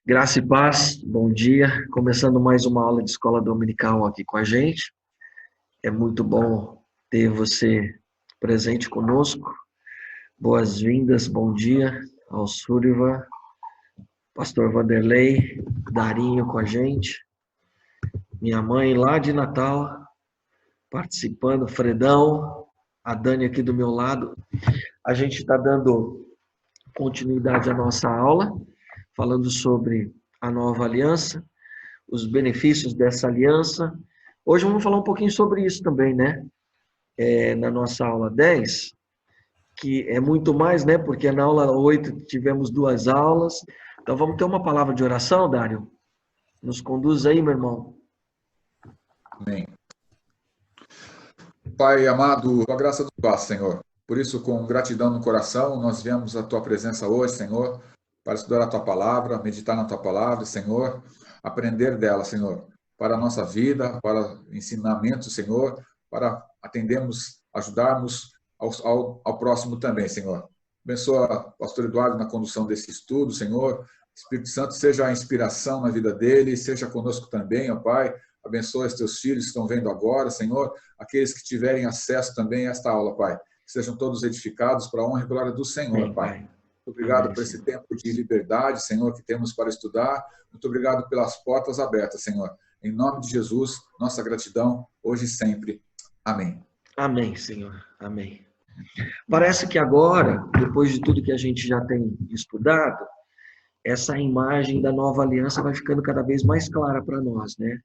Graça e paz, bom dia. Começando mais uma aula de escola dominical aqui com a gente. É muito bom ter você presente conosco. Boas-vindas, bom dia ao Súriva, Pastor Vanderlei, Darinho com a gente, minha mãe lá de Natal, participando, Fredão, a Dani aqui do meu lado. A gente está dando continuidade à nossa aula, falando sobre a nova aliança, os benefícios dessa aliança. Hoje vamos falar um pouquinho sobre isso também, né? Na nossa aula 10, que é muito mais, né? Porque na aula 8 tivemos duas aulas. Então vamos ter uma palavra de oração, Dário? Nos conduz aí, meu irmão. Amém. Pai amado, a graça do Pai, Senhor. Por isso, com gratidão no coração, nós viemos à Tua presença hoje, Senhor, para estudar a Tua palavra, meditar na Tua palavra, Senhor, aprender dela, Senhor, para a nossa vida, para ensinamento, Senhor, para atendermos, ajudarmos ao próximo também, Senhor. Abençoa o pastor Eduardo na condução desse estudo, Senhor. Espírito Santo, seja a inspiração na vida dele, seja conosco também, ó Pai. Abençoa os teus filhos que estão vendo agora, Senhor. Aqueles que tiverem acesso também a esta aula, Pai. Que sejam todos edificados para a honra e glória do Senhor, Amém, Pai. Pai. Muito obrigado Amém, por esse Senhor. tempo de liberdade, Senhor, que temos para estudar. Muito obrigado pelas portas abertas, Senhor. Em nome de Jesus, nossa gratidão, hoje e sempre. Amém. Amém, Senhor. Amém. Parece que agora, depois de tudo que a gente já tem estudado, essa imagem da nova aliança vai ficando cada vez mais clara para nós, né?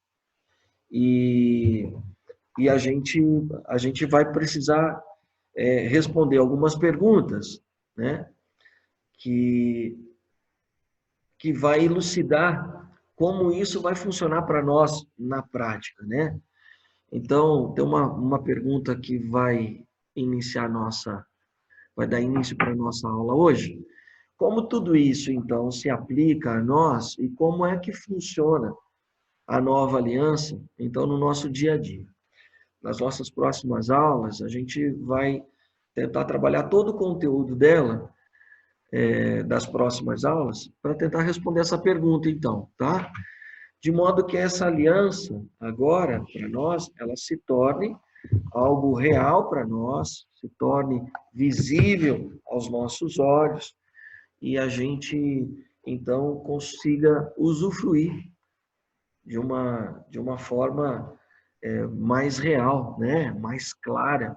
E a gente vai precisar responder algumas perguntas, né? Que vai elucidar como isso vai funcionar para nós na prática, né? Então, tem uma pergunta que vai dar início para a nossa aula hoje. Como tudo isso, então, se aplica a nós e como é que funciona a nova aliança, então, no nosso dia a dia? Nas nossas próximas aulas, a gente vai tentar trabalhar todo o conteúdo dela, das próximas aulas, para tentar responder essa pergunta, então, tá? De modo que essa aliança, agora, para nós, ela se torne algo real para nós, se torne visível aos nossos olhos, e a gente, então, consiga usufruir de uma forma mais real, né? Mais clara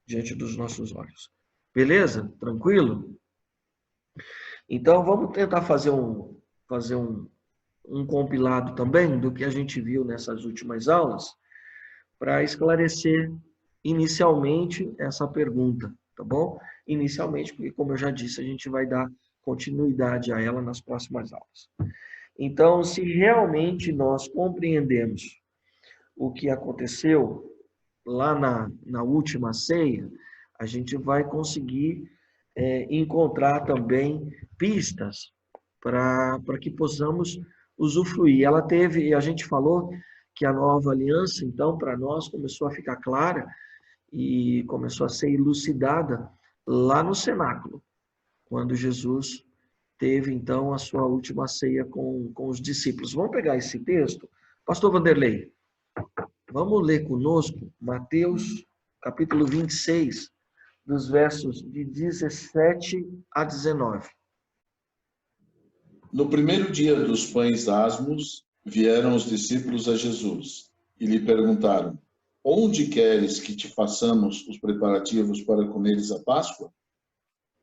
diante dos nossos olhos. Beleza? Tranquilo? Então, vamos tentar fazer um compilado também do que a gente viu nessas últimas aulas, para esclarecer inicialmente essa pergunta, tá bom? Inicialmente, porque, como eu já disse, a gente vai dar continuidade a ela nas próximas aulas. Então, se realmente nós compreendemos o que aconteceu lá na última ceia, a gente vai conseguir encontrar também pistas para que possamos usufruir. Ela teve, a gente falou que a nova aliança, então, para nós, começou a ficar clara e começou a ser elucidada lá no cenáculo, quando Jesus teve, então, a sua última ceia com os discípulos. Vamos pegar esse texto? Pastor Vanderlei, vamos ler conosco Mateus, capítulo 26, dos versos de 17 a 19. No primeiro dia dos pães asmos, vieram os discípulos a Jesus e lhe perguntaram: Onde queres que te façamos os preparativos para comeres a Páscoa?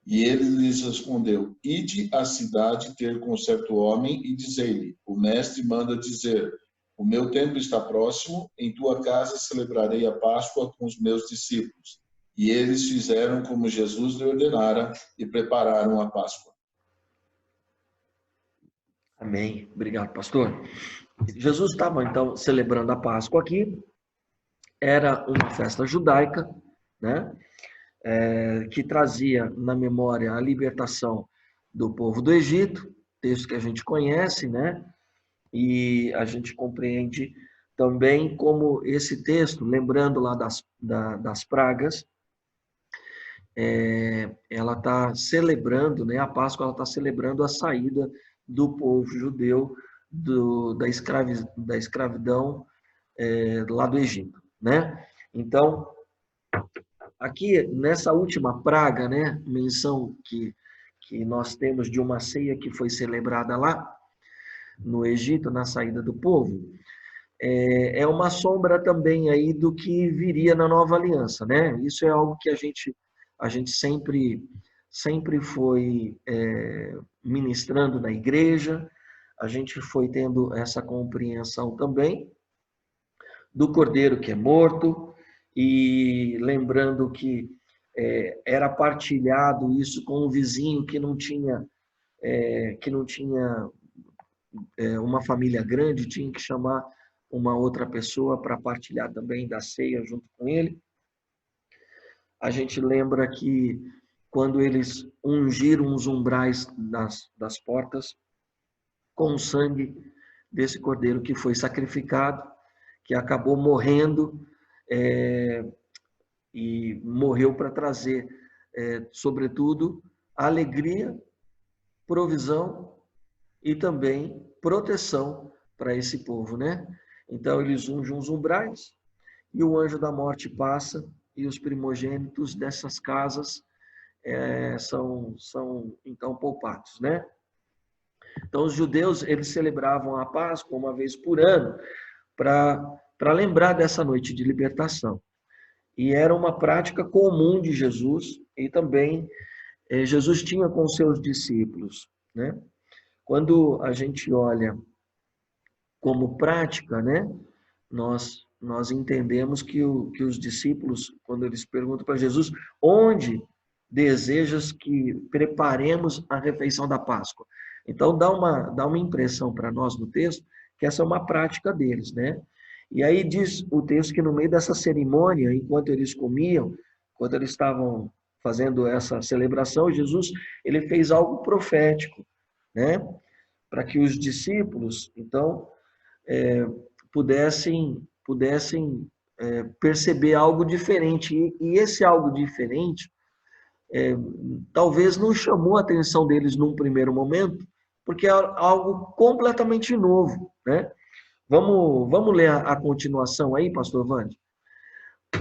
E ele lhes respondeu: Ide à cidade ter com certo homem e dizei-lhe: O mestre manda dizer: O meu tempo está próximo, em tua casa celebrarei a Páscoa com os meus discípulos. E eles fizeram como Jesus lhe ordenara e prepararam a Páscoa. Amém. Obrigado, pastor. Jesus estava, então, celebrando a Páscoa aqui. Era uma festa judaica, né? Que trazia na memória a libertação do povo do Egito, texto que a gente conhece, né? E a gente compreende também como esse texto, lembrando lá das pragas, ela está celebrando, né? A Páscoa ela está celebrando a saída do povo judeu da escravidão lá do Egito, né? Então, aqui nessa última praga, né, menção que nós temos de uma ceia que foi celebrada lá no Egito, na saída do povo, é uma sombra também aí do que viria na nova aliança, né? Isso é algo que a gente sempre foi ministrando na igreja, a gente foi tendo essa compreensão também do cordeiro que é morto, e lembrando que era partilhado isso com o vizinho que não tinha uma família grande, tinha que chamar uma outra pessoa para partilhar também da ceia junto com ele. A gente lembra que quando eles ungiram os umbrais das portas com o sangue desse cordeiro que foi sacrificado, que acabou morrendo, e morreu para trazer, sobretudo, alegria, provisão e também proteção para esse povo, né? Então, eles ungem os umbrais e o anjo da morte passa e os primogênitos dessas casas são então poupados, né? Então, os judeus, eles celebravam a Páscoa uma vez por ano para lembrar dessa noite de libertação. E era uma prática comum de Jesus e também Jesus tinha com seus discípulos, né? Quando a gente olha como prática, né, nós entendemos que os discípulos, quando eles perguntam para Jesus, onde desejas que preparemos a refeição da Páscoa? Então, dá uma impressão para nós no texto que essa é uma prática deles, né? E aí diz o texto que no meio dessa cerimônia, enquanto eles comiam, enquanto eles estavam fazendo essa celebração, Jesus, ele fez algo profético, né? Para que os discípulos, então, pudessem perceber algo diferente. E esse algo diferente, talvez não chamou a atenção deles num primeiro momento, porque é algo completamente novo, né? Vamos ler a continuação aí, pastor Vande?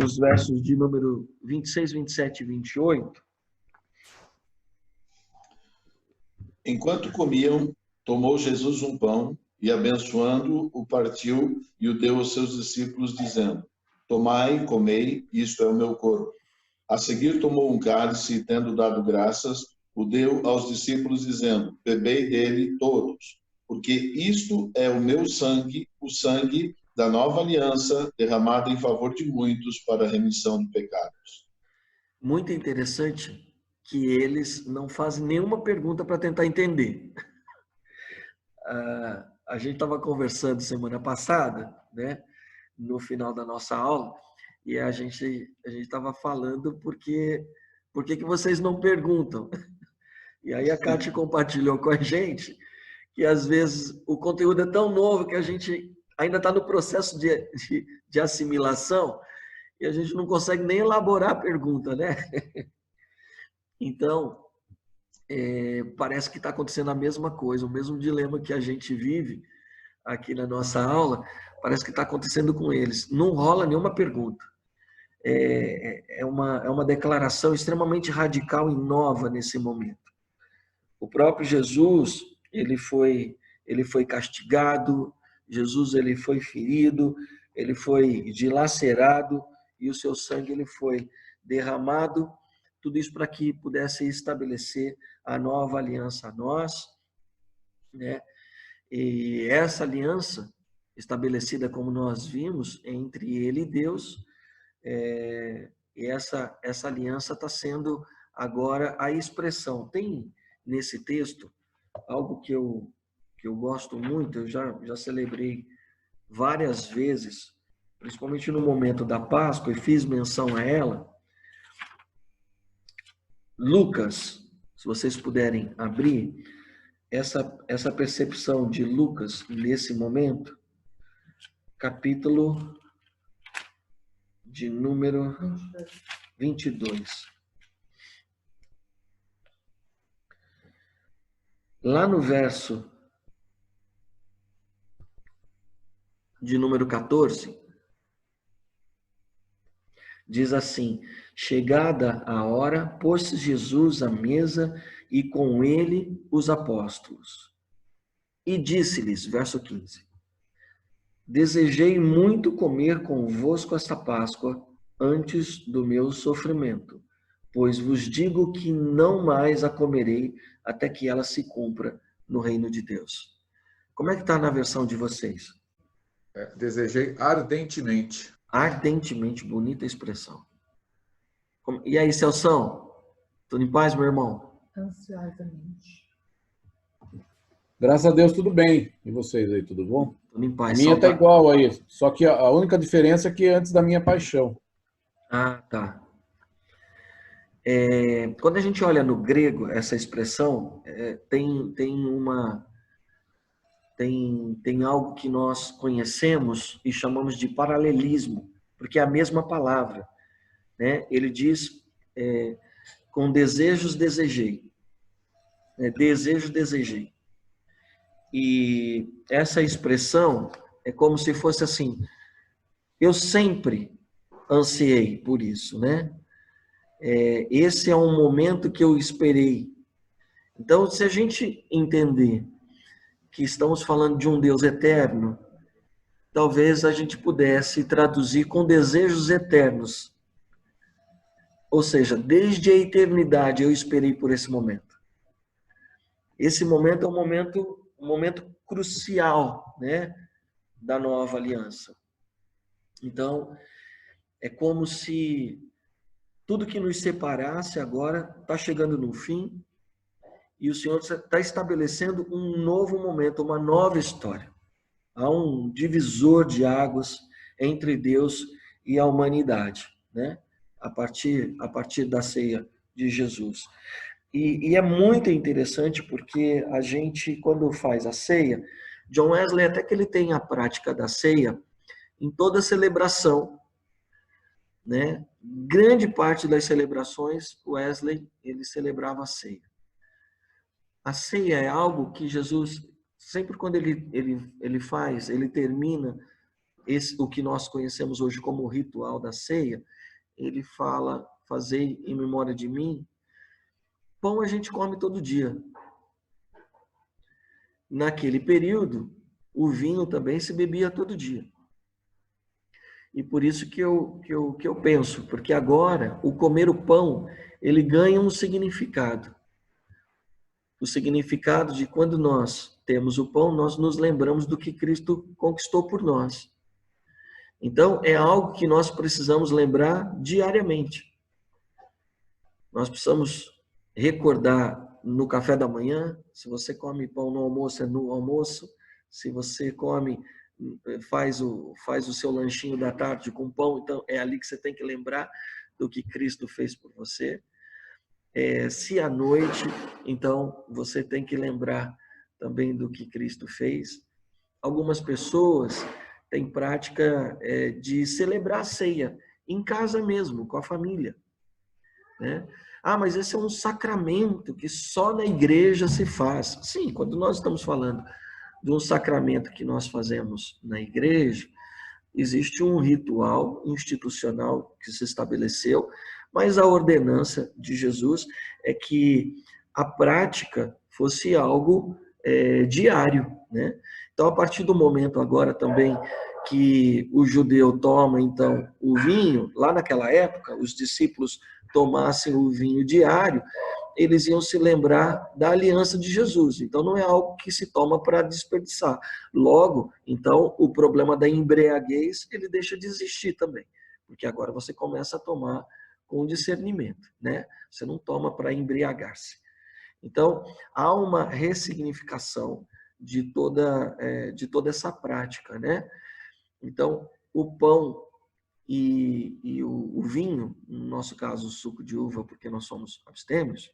Os versos de número 26, 27 e 28. Enquanto comiam, tomou Jesus um pão e, abençoando, o partiu e o deu aos seus discípulos, dizendo: Tomai, comei, isto é o meu corpo. A seguir tomou um cálice e, tendo dado graças, o deu aos discípulos, dizendo: Bebei dele todos, porque isto é o meu sangue, o sangue da nova aliança, derramado em favor de muitos para a remissão de pecados. Muito interessante que eles não fazem nenhuma pergunta para tentar entender. A gente estava conversando semana passada, né, no final da nossa aula, e a gente estava falando por que que vocês não perguntam. E aí a Cátia compartilhou com a gente que às vezes o conteúdo é tão novo que a gente ainda está no processo de assimilação e a gente não consegue nem elaborar a pergunta, né? Então, parece que está acontecendo a mesma coisa, o mesmo dilema que a gente vive aqui na nossa aula, parece que está acontecendo com eles. Não rola nenhuma pergunta. É uma declaração extremamente radical e nova nesse momento. O próprio Jesus, ele foi castigado, Jesus ele foi ferido, ele foi dilacerado e o seu sangue ele foi derramado, tudo isso para que pudesse estabelecer a nova aliança a nós, né? E essa aliança estabelecida, como nós vimos, entre ele e Deus, e essa aliança está sendo agora a expressão. Tem nesse texto algo que eu gosto muito, eu já celebrei várias vezes, principalmente no momento da Páscoa, e fiz menção a ela. Lucas, se vocês puderem abrir, essa percepção de Lucas nesse momento, capítulo de número 22. Lá no verso de número 14, diz assim: chegada a hora, pôs-se Jesus à mesa e com ele os apóstolos. E disse-lhes, verso 15: desejei muito comer convosco esta Páscoa antes do meu sofrimento, pois vos digo que não mais a comerei até que ela se cumpra no reino de Deus. Como é que está na versão de vocês? Desejei ardentemente. Ardentemente, bonita expressão. E aí, Celção? Tudo em paz, meu irmão? Ansiosamente. Graças a Deus, tudo bem. E vocês aí, tudo bom? Tudo em paz. A minha tá igual aí, só que a única diferença é que é antes da minha paixão. Ah, tá. Quando a gente olha no grego, essa expressão tem algo que nós conhecemos e chamamos de paralelismo, porque é a mesma palavra, né? Ele diz, com desejos desejei. Desejo desejei. E essa expressão é como se fosse assim: eu sempre ansiei por isso, né? Esse é um momento que eu esperei. Então, se a gente entender que estamos falando de um Deus eterno, talvez a gente pudesse traduzir com desejos eternos. Ou seja, desde a eternidade eu esperei por esse momento. Esse momento é um momento crucial, né, da nova aliança. Então, é como se tudo que nos separasse agora está chegando no fim e o Senhor está estabelecendo um novo momento, uma nova história. Há um divisor de águas entre Deus e a humanidade, né? A partir da ceia de Jesus. E é muito interessante porque a gente, quando faz a ceia, John Wesley, até que ele tem a prática da ceia em toda celebração, né? Grande parte das celebrações, Wesley, ele celebrava a ceia. A ceia é algo que Jesus, sempre quando ele faz, ele termina o que nós conhecemos hoje como o ritual da ceia, ele fala, fazei em memória de mim. Pão a gente come todo dia. Naquele período, o vinho também se bebia todo dia. E por isso que eu penso, porque agora o comer o pão, ele ganha um significado. O significado de quando nós temos o pão, nós nos lembramos do que Cristo conquistou por nós. Então, é algo que nós precisamos lembrar diariamente. Nós precisamos recordar no café da manhã, se você come pão no almoço, é no almoço. Se você faz o seu lanchinho da tarde com pão, então é ali que você tem que lembrar do que Cristo fez por você. Se à noite, então você tem que lembrar também do que Cristo fez. Algumas pessoas têm prática de celebrar a ceia em casa mesmo, com a família, né? Ah, mas esse é um sacramento que só na igreja se faz. Sim, quando nós estamos falando de um sacramento que nós fazemos na igreja, existe um ritual institucional que se estabeleceu, mas a ordenança de Jesus é que a prática fosse algo diário, né? Então, a partir do momento agora também que o judeu toma, então, o vinho, lá naquela época, os discípulos tomassem o vinho diário, eles iam se lembrar da aliança de Jesus. Então, não é algo que se toma para desperdiçar. Logo, então, o problema da embriaguez, ele deixa de existir também. Porque agora você começa a tomar com discernimento, né? Você não toma para embriagar-se. Então, há uma ressignificação de toda essa prática, né? Então, o pão e o vinho, no nosso caso, o suco de uva, porque nós somos abstêmios,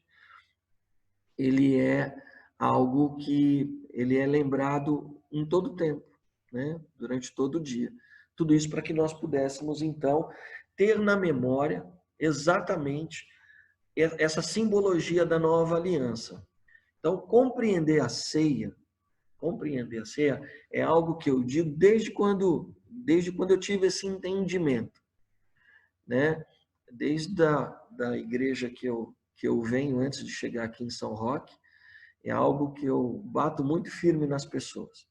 ele é algo que ele é lembrado em todo o tempo, né? Durante todo o dia. Tudo isso para que nós pudéssemos, então, ter na memória exatamente essa simbologia da nova aliança. Então, compreender a ceia, compreender a ceia é algo que eu digo desde quando eu tive esse entendimento, né? Desde da igreja que eu venho antes de chegar aqui em São Roque, é algo que eu bato muito firme nas pessoas.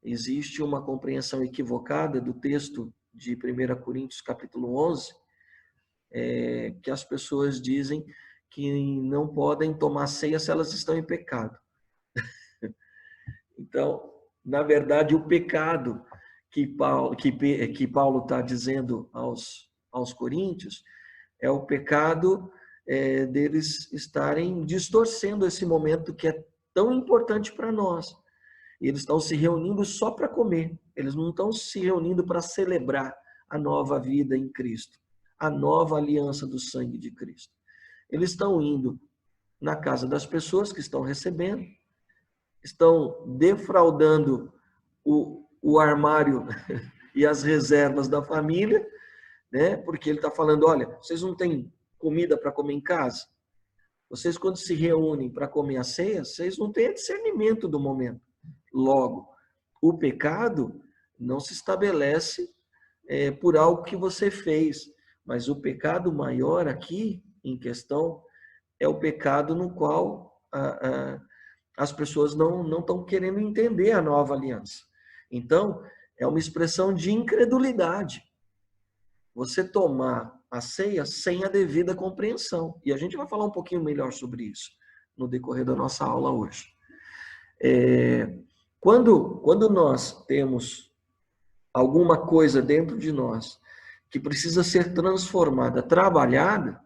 Existe uma compreensão equivocada do texto de 1 Coríntios capítulo 11, que as pessoas dizem que não podem tomar ceia se elas estão em pecado. Então, na verdade, o pecado que Paulo está dizendo aos coríntios é o pecado deles estarem distorcendo esse momento que é tão importante para nós. Eles estão se reunindo só para comer. Eles não estão se reunindo para celebrar a nova vida em Cristo, a nova aliança do sangue de Cristo. Eles estão indo na casa das pessoas que estão recebendo, estão defraudando o armário e as reservas da família, né? Porque ele está falando, olha, vocês não têm comida para comer em casa? Vocês, quando se reúnem para comer a ceia, vocês não têm discernimento do momento. Logo, o pecado não se estabelece por algo que você fez, mas o pecado maior aqui, em questão, é o pecado no qual as pessoas não estão querendo entender a nova aliança. Então, é uma expressão de incredulidade. Você tomar a ceia sem a devida compreensão. E a gente vai falar um pouquinho melhor sobre isso no decorrer da nossa aula hoje. Quando nós temos alguma coisa dentro de nós que precisa ser transformada, trabalhada,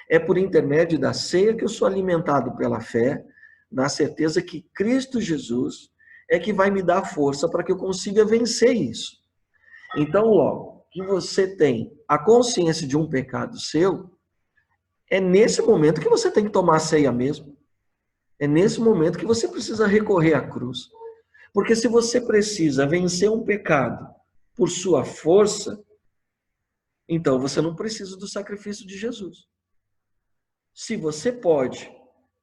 é por intermédio da ceia que eu sou alimentado pela fé, na certeza que Cristo Jesus é que vai me dar força para que eu consiga vencer isso. Então, logo que você tem a consciência de um pecado seu, é nesse momento que você tem que tomar a ceia mesmo. É nesse momento que você precisa recorrer à cruz. Porque se você precisa vencer um pecado por sua força, então você não precisa do sacrifício de Jesus. Se você pode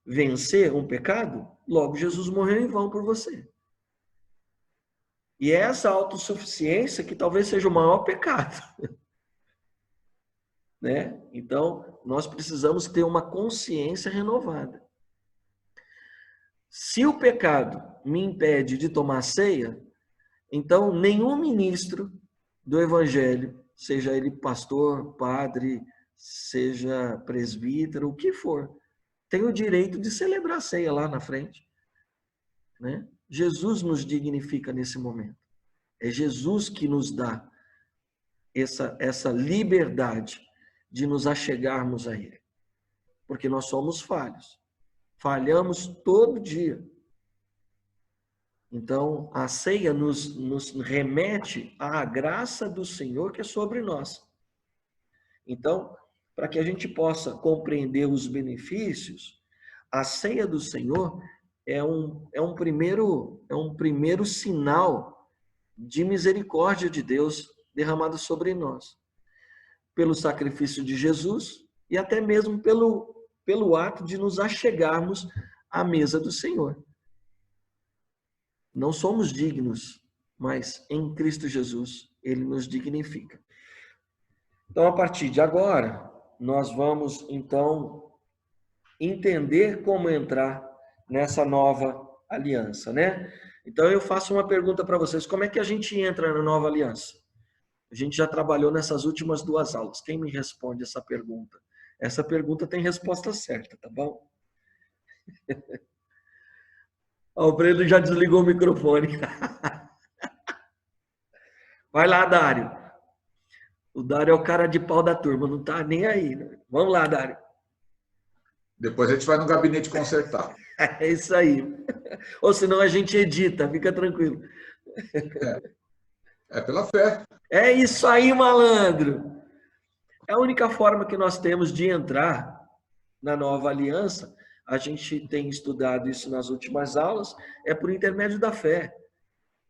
vencer um pecado, logo Jesus morreu em vão por você. E é essa autossuficiência que talvez seja o maior pecado. Né? Então, nós precisamos ter uma consciência renovada. Se o pecado me impede de tomar ceia, então nenhum ministro do evangelho, seja ele pastor, padre, seja presbítero, o que for, tem o direito de celebrar a ceia lá na frente. Né? Jesus nos dignifica nesse momento. É Jesus que nos dá essa liberdade de nos achegarmos a Ele. Porque nós somos falhos. Falhamos todo dia. Então, a ceia nos remete à graça do Senhor que é sobre nós. Então, para que a gente possa compreender os benefícios, a ceia do Senhor é um primeiro sinal de misericórdia de Deus derramado sobre nós, pelo sacrifício de Jesus e até mesmo pelo ato de nos achegarmos à mesa do Senhor. Não somos dignos, mas em Cristo Jesus Ele nos dignifica. Então, a partir de agora, nós vamos, então, entender como entrar nessa nova aliança, né? Então, eu faço uma pergunta para vocês. Como é que a gente entra na nova aliança? A gente já trabalhou nessas últimas 2 aulas. Quem me responde essa pergunta? Essa pergunta tem resposta certa, tá bom? O Breno já desligou o microfone. Vai lá, Dário. O Dário é o cara de pau da turma, não tá nem aí. Né? Vamos lá, Dário. Depois a gente vai no gabinete consertar. É isso aí. Ou senão a gente edita, fica tranquilo. É pela fé. É isso aí, malandro. É a única forma que nós temos de entrar na nova aliança. A gente tem estudado isso nas últimas aulas, é por intermédio da fé.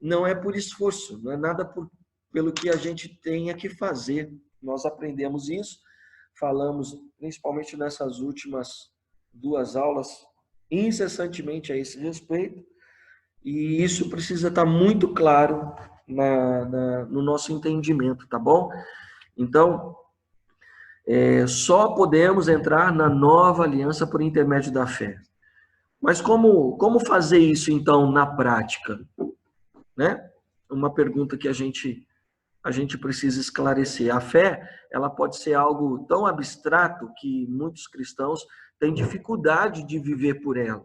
Não é por esforço, não é nada pelo que a gente tenha que fazer. Nós aprendemos isso, falamos principalmente nessas últimas 2 aulas, incessantemente a esse respeito. E isso precisa estar muito claro no nosso entendimento, tá bom? Então, só podemos entrar na nova aliança por intermédio da fé. Mas como fazer isso, então, na prática? Né? Uma pergunta que a gente precisa esclarecer. A fé, ela pode ser algo tão abstrato que muitos cristãos têm dificuldade de viver por ela.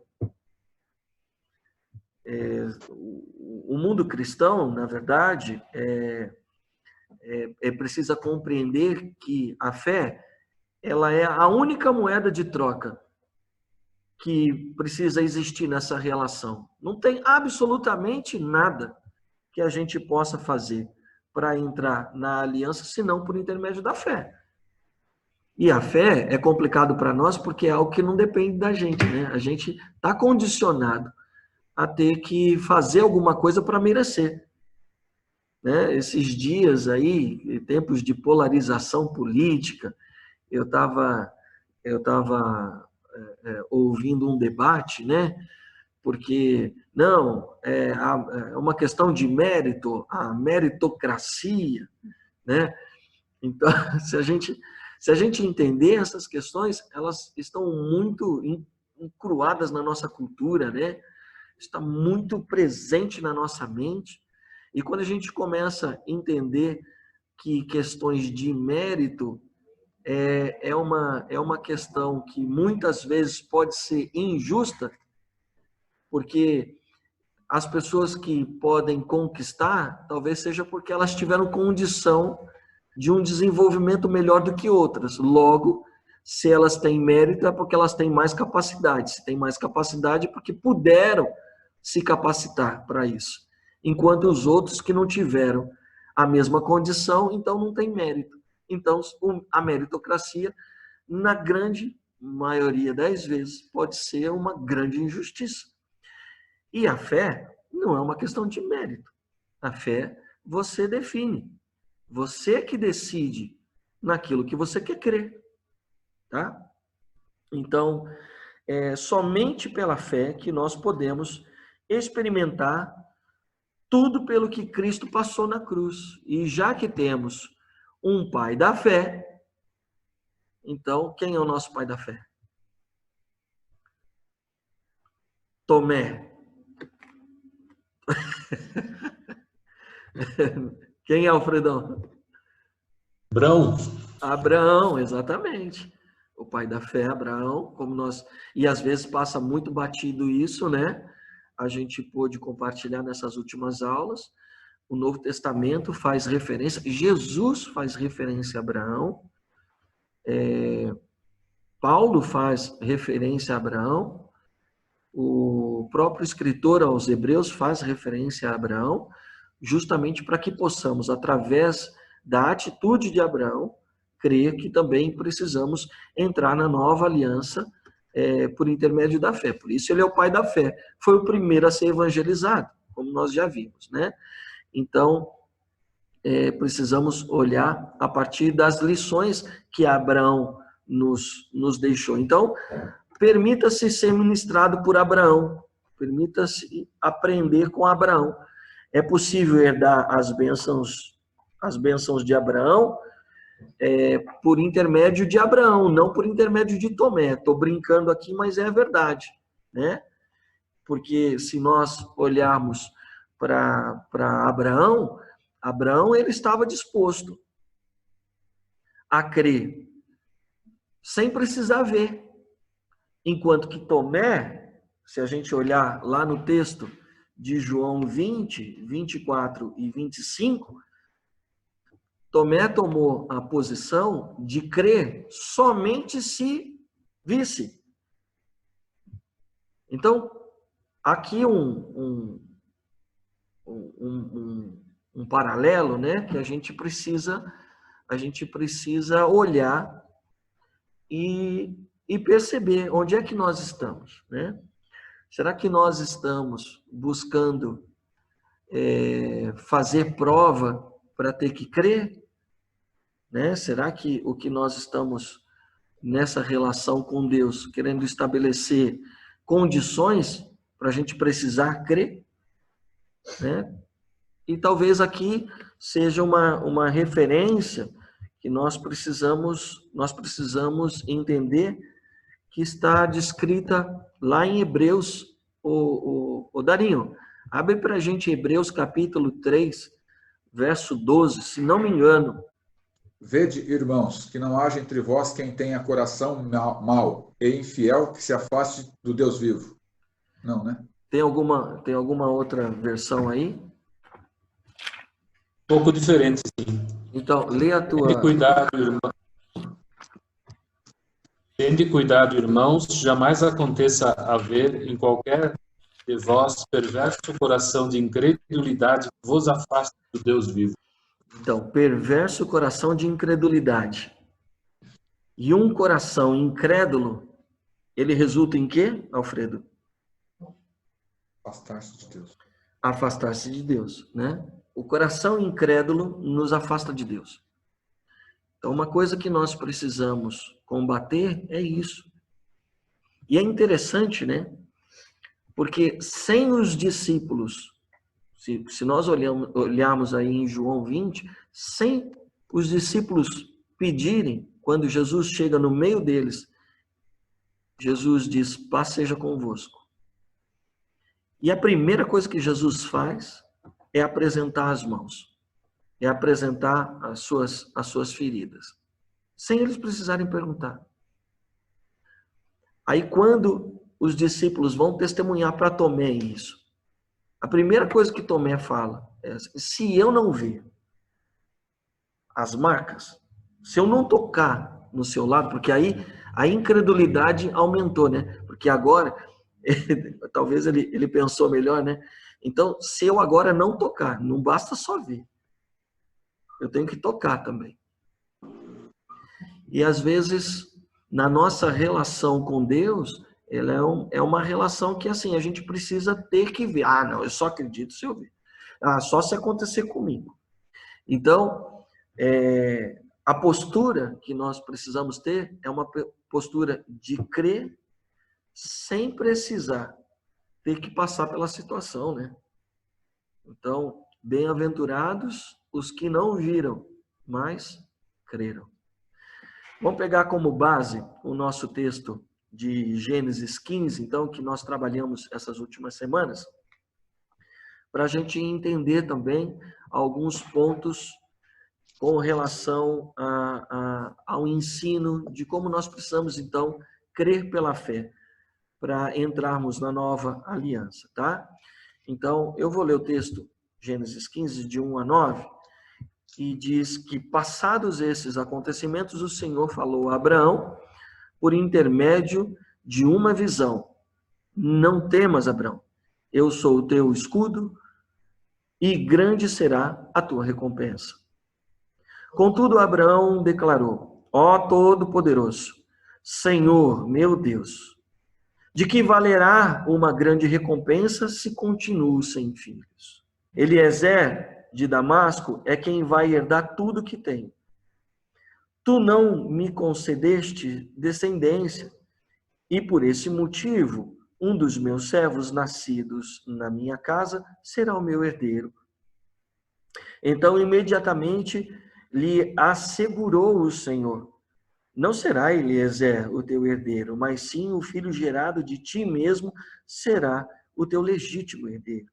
O mundo cristão, na verdade, precisa compreender que a fé, ela é a única moeda de troca que precisa existir nessa relação. Não tem absolutamente nada que a gente possa fazer para entrar na aliança, senão por intermédio da fé. E a fé é complicado para nós porque é algo que não depende da gente, né? A gente está condicionado a ter que fazer alguma coisa para merecer. Né? Esses dias aí, tempos de polarização política, eu estava ouvindo um debate, né? Porque, não, é uma questão de mérito, a meritocracia, né? Então, se a gente entender essas questões, elas estão muito encruadas na nossa cultura, né? Está muito presente na nossa mente. E quando a gente começa a entender que questões de mérito é uma questão que muitas vezes pode ser injusta, porque as pessoas que podem conquistar, talvez seja porque elas tiveram condição de um desenvolvimento melhor do que outras. Logo, se elas têm mérito, é porque elas têm mais capacidade. Se têm mais capacidade, é porque puderam se capacitar para isso. Enquanto os outros que não tiveram a mesma condição, então não tem mérito. Então, a meritocracia, na grande maioria das vezes, pode ser uma grande injustiça. E a fé não é uma questão de mérito. A fé você define. Você que decide naquilo que você quer crer. Tá? Então, é somente pela fé que nós podemos experimentar tudo pelo que Cristo passou na cruz. E já que temos um pai da fé, então quem é o nosso pai da fé? Tomé. Quem é Alfredão? Abraão, exatamente. O pai da fé, Abraão, como nós... E às vezes passa muito batido isso, né? A gente pôde compartilhar nessas últimas aulas. O Novo Testamento faz referência, Jesus faz referência a Abraão, Paulo faz referência a Abraão, o próprio escritor aos Hebreus faz referência a Abraão, justamente para que possamos, através da atitude de Abraão, crer que também precisamos entrar na nova aliança por intermédio da fé. Por isso ele é o pai da fé. Foi o primeiro a ser evangelizado, como nós já vimos, né? Então, precisamos olhar a partir das lições que Abraão nos deixou. Então, permita-se ser ministrado por Abraão, permita-se aprender com Abraão. É possível herdar as bênçãos de Abraão por intermédio de Abraão, não por intermédio de Tomé. Estou brincando aqui, mas é a verdade, né? Porque se nós olharmos para Abraão, ele estava disposto a crer, sem precisar ver. Enquanto que Tomé, se a gente olhar lá no texto de João 20, 24 e 25, Tomé tomou a posição de crer somente se visse. Então, aqui um paralelo, né, que a gente precisa olhar e perceber onde é que nós estamos, né? Será que nós estamos buscando fazer prova para ter que crer? Né? Será que o que nós estamos nessa relação com Deus, querendo estabelecer condições para a gente precisar crer? né? E talvez aqui seja uma referência que nós precisamos entender, que está descrita lá em Hebreus. O Darinho, abre para a gente Hebreus capítulo 3, verso 12, se não me engano. Vede, irmãos, que não haja entre vós quem tenha coração mau e infiel que se afaste do Deus vivo. Não, né? Tem alguma outra versão aí? Um pouco diferente, sim. Então, lê a tua... Tende cuidado, irmãos, jamais aconteça haver em qualquer de vós perverso coração de incredulidade que vos afaste do Deus vivo. Então, perverso coração de incredulidade. E um coração incrédulo, ele resulta em quê, Alfredo? Afastar-se de Deus. Afastar-se de Deus, né? O coração incrédulo nos afasta de Deus. Então, uma coisa que nós precisamos combater é isso. E é interessante, né? Porque sem os discípulos, se nós olharmos aí em João 20, sem os discípulos pedirem, quando Jesus chega no meio deles, Jesus diz, paz seja convosco. E a primeira coisa que Jesus faz é apresentar as mãos, é apresentar as suas feridas, sem eles precisarem perguntar. Aí quando os discípulos vão testemunhar para Tomé isso, a primeira coisa que Tomé fala é, se eu não ver as marcas, se eu não tocar no seu lado, porque aí a incredulidade aumentou, né? Porque agora, talvez ele pensou melhor, né? Então, se eu agora não tocar, não basta só ver, eu tenho que tocar também. E às vezes, na nossa relação com Deus, ela é uma relação que assim, a gente precisa ter que ver. Ah, não, eu só acredito se eu ver. Ah, só se acontecer comigo. Então, a postura que nós precisamos ter é uma postura de crer sem precisar ter que passar pela situação, né? Então, bem-aventurados os que não viram, mas creram. Vamos pegar como base o nosso texto de Gênesis 15, então, que nós trabalhamos essas últimas semanas, para a gente entender também alguns pontos com relação ao ensino de como nós precisamos, então, crer pela fé para entrarmos na nova aliança, tá? Então, eu vou ler o texto, Gênesis 15, de 1 a 9, que diz que, passados esses acontecimentos, o Senhor falou a Abraão por intermédio de uma visão. Não temas, Abraão, eu sou o teu escudo e grande será a tua recompensa. Contudo, Abraão declarou, ó Todo-Poderoso, Senhor, meu Deus, de que valerá uma grande recompensa se continuo sem filhos? Eliezer de Damasco é quem vai herdar tudo que tem. Tu não me concedeste descendência, e por esse motivo, um dos meus servos nascidos na minha casa será o meu herdeiro. Então, imediatamente, lhe assegurou o Senhor, não será Eliezer o teu herdeiro, mas sim o filho gerado de ti mesmo será o teu legítimo herdeiro.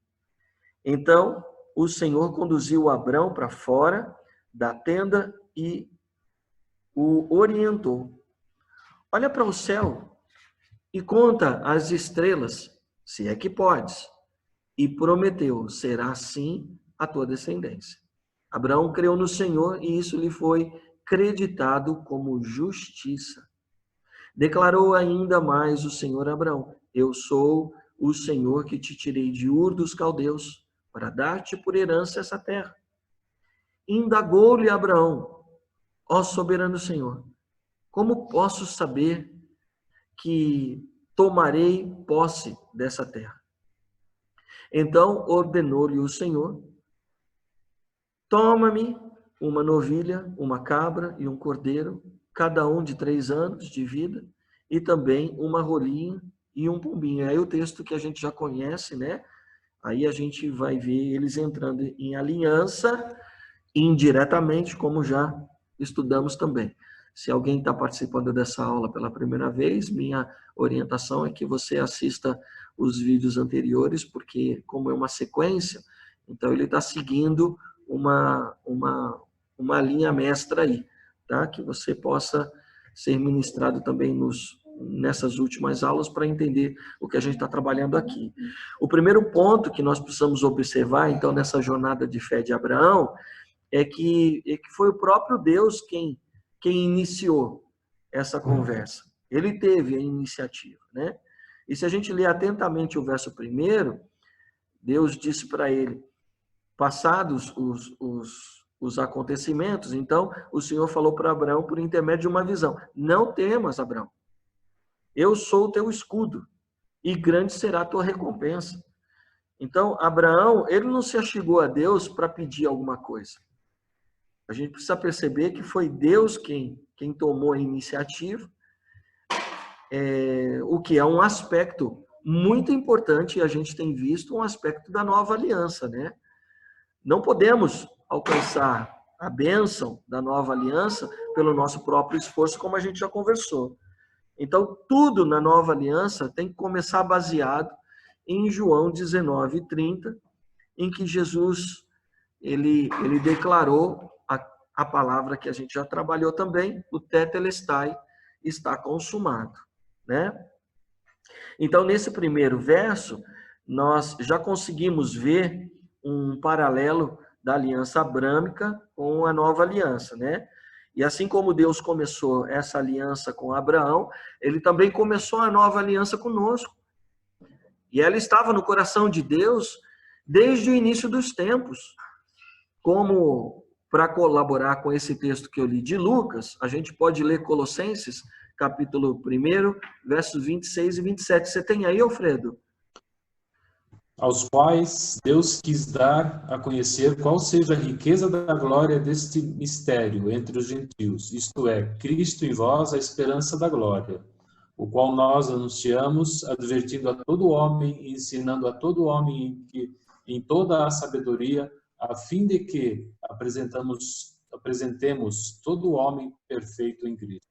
Então, o Senhor conduziu Abrão para fora da tenda e o orientou. Olha para o céu e conta as estrelas, se é que podes. E prometeu, será assim a tua descendência. Abraão creu no Senhor e isso lhe foi creditado como justiça. Declarou ainda mais o Senhor a Abraão, eu sou o Senhor que te tirei de Ur dos Caldeus para dar-te por herança essa terra. Indagou-lhe Abraão, ó soberano Senhor, como posso saber que tomarei posse dessa terra? Então ordenou-lhe o Senhor, toma-me uma novilha, uma cabra e um cordeiro, cada um de 3 anos de vida, e também uma rolinha e um pombinho. Aí o texto que a gente já conhece, né? Aí a gente vai ver eles entrando em aliança indiretamente, como já estudamos também. Se alguém está participando dessa aula pela primeira vez, minha orientação é que você assista os vídeos anteriores, porque como é uma sequência, então ele está seguindo uma linha mestra aí, tá? Que você possa ser ministrado também nessas últimas aulas para entender o que a gente está trabalhando aqui. O primeiro ponto que nós precisamos observar, então, nessa jornada de fé de Abraão, é que foi o próprio Deus quem iniciou essa conversa. Ele teve a iniciativa, né? E se a gente ler atentamente o verso 1, Deus disse para ele, passados os acontecimentos, então o Senhor falou para Abraão por intermédio de uma visão: não temas, Abraão, eu sou o teu escudo e grande será a tua recompensa. Então, Abraão, ele não se achegou a Deus para pedir alguma coisa. A gente precisa perceber que foi Deus quem tomou a iniciativa, o que é um aspecto muito importante, e a gente tem visto um aspecto da nova aliança, né? Não podemos alcançar a bênção da nova aliança pelo nosso próprio esforço, como a gente já conversou. Então, tudo na nova aliança tem que começar baseado em João 19:30, em que Jesus ele declarou a palavra que a gente já trabalhou também, o tetelestai, está consumado, né? Então, nesse primeiro verso, nós já conseguimos ver um paralelo da aliança abrâmica com a nova aliança, né? E assim como Deus começou essa aliança com Abraão, ele também começou a nova aliança conosco. E ela estava no coração de Deus desde o início dos tempos. Como, para colaborar com esse texto que eu li de Lucas, a gente pode ler Colossenses, capítulo 1, versos 26 e 27. Você tem aí, Alfredo? Aos quais Deus quis dar a conhecer qual seja a riqueza da glória deste mistério entre os gentios, isto é, Cristo em vós, a esperança da glória, o qual nós anunciamos, advertindo a todo homem e ensinando a todo homem em toda a sabedoria, a fim de que apresentemos todo homem perfeito em Cristo.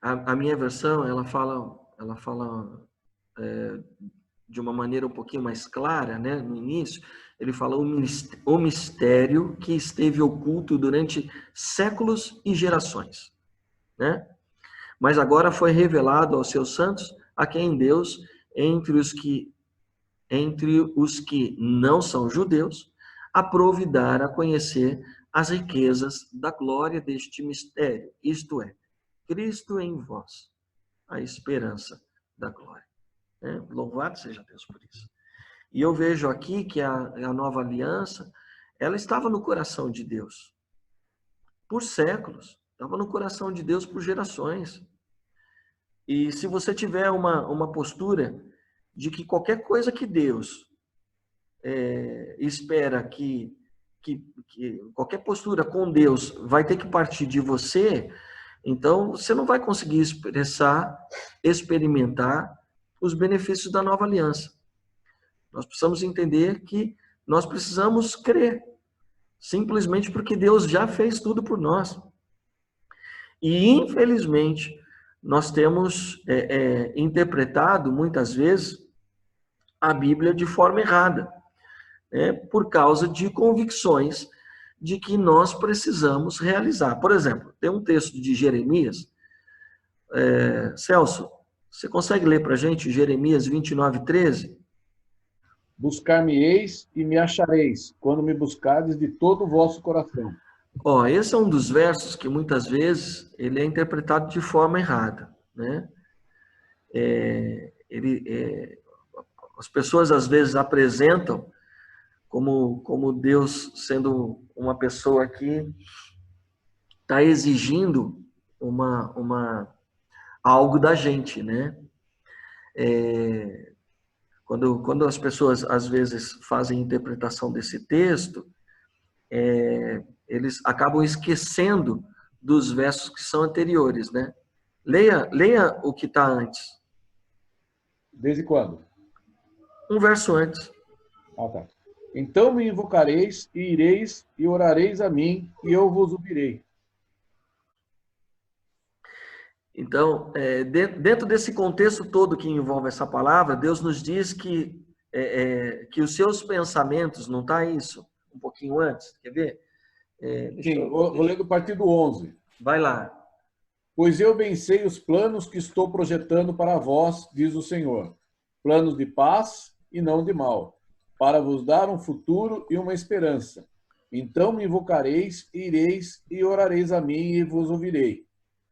A minha versão, ela fala de uma maneira um pouquinho mais clara, né? No início, ele fala o mistério que esteve oculto durante séculos e gerações, né? Mas agora foi revelado aos seus santos, a quem Deus, entre os que não são judeus, aprove dar a conhecer as riquezas da glória deste mistério, isto é, Cristo em vós, a esperança da glória. Louvado seja Deus por isso. E eu vejo aqui que a nova aliança, ela estava no coração de Deus por séculos, estava no coração de Deus por gerações. E se você tiver uma postura de que qualquer coisa que Deus espera que qualquer postura com Deus vai ter que partir de você, então você não vai conseguir experimentar os benefícios da nova aliança. Nós precisamos entender que nós precisamos crer, simplesmente porque Deus já fez tudo por nós. E, infelizmente, nós temos interpretado, muitas vezes, a Bíblia de forma errada, né, por causa de convicções de que nós precisamos realizar. Por exemplo, tem um texto de Jeremias. Celso, você consegue ler para a gente Jeremias 29:13? Buscar-me-eis e me achareis, quando me buscardes de todo o vosso coração. Esse é um dos versos que muitas vezes ele é interpretado de forma errada, né? As pessoas às vezes apresentam como Deus sendo uma pessoa que está exigindo algo da gente, né? Quando as pessoas às vezes fazem interpretação desse texto, eles acabam esquecendo dos versos que são anteriores, né? Leia o que está antes. Desde quando? Um verso antes. Ah, tá. Então me invocareis, e ireis, e orareis a mim, e eu vos ouvirei. Então, dentro desse contexto todo que envolve essa palavra, Deus nos diz que os seus pensamentos, não está isso? Um pouquinho antes, quer ver? Sim, vou ler do partido 11. Vai lá. Pois eu bem sei os planos que estou projetando para vós, diz o Senhor. Planos de paz e não de mal, para vos dar um futuro e uma esperança. Então me invocareis, ireis e orareis a mim e vos ouvirei.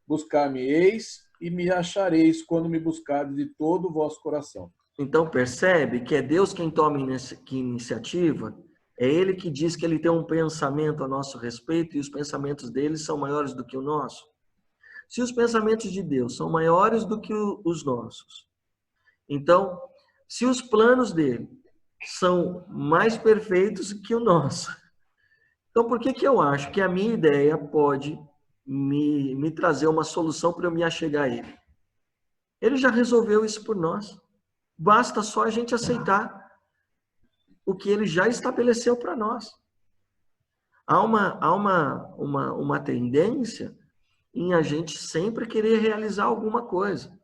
Buscar-me-eis e me achareis quando me buscardes de todo o vosso coração. Então percebe que é Deus quem toma iniciativa, é Ele que diz que Ele tem um pensamento a nosso respeito e os pensamentos dele são maiores do que o nosso. Se os pensamentos de Deus são maiores do que os nossos, então, se os planos dele são mais perfeitos que o nosso, então por que eu acho que a minha ideia pode me trazer uma solução para eu me achegar a ele? Ele já resolveu isso por nós. Basta só a gente aceitar o que ele já estabeleceu para nós. Há uma tendência em a gente sempre querer realizar alguma coisa.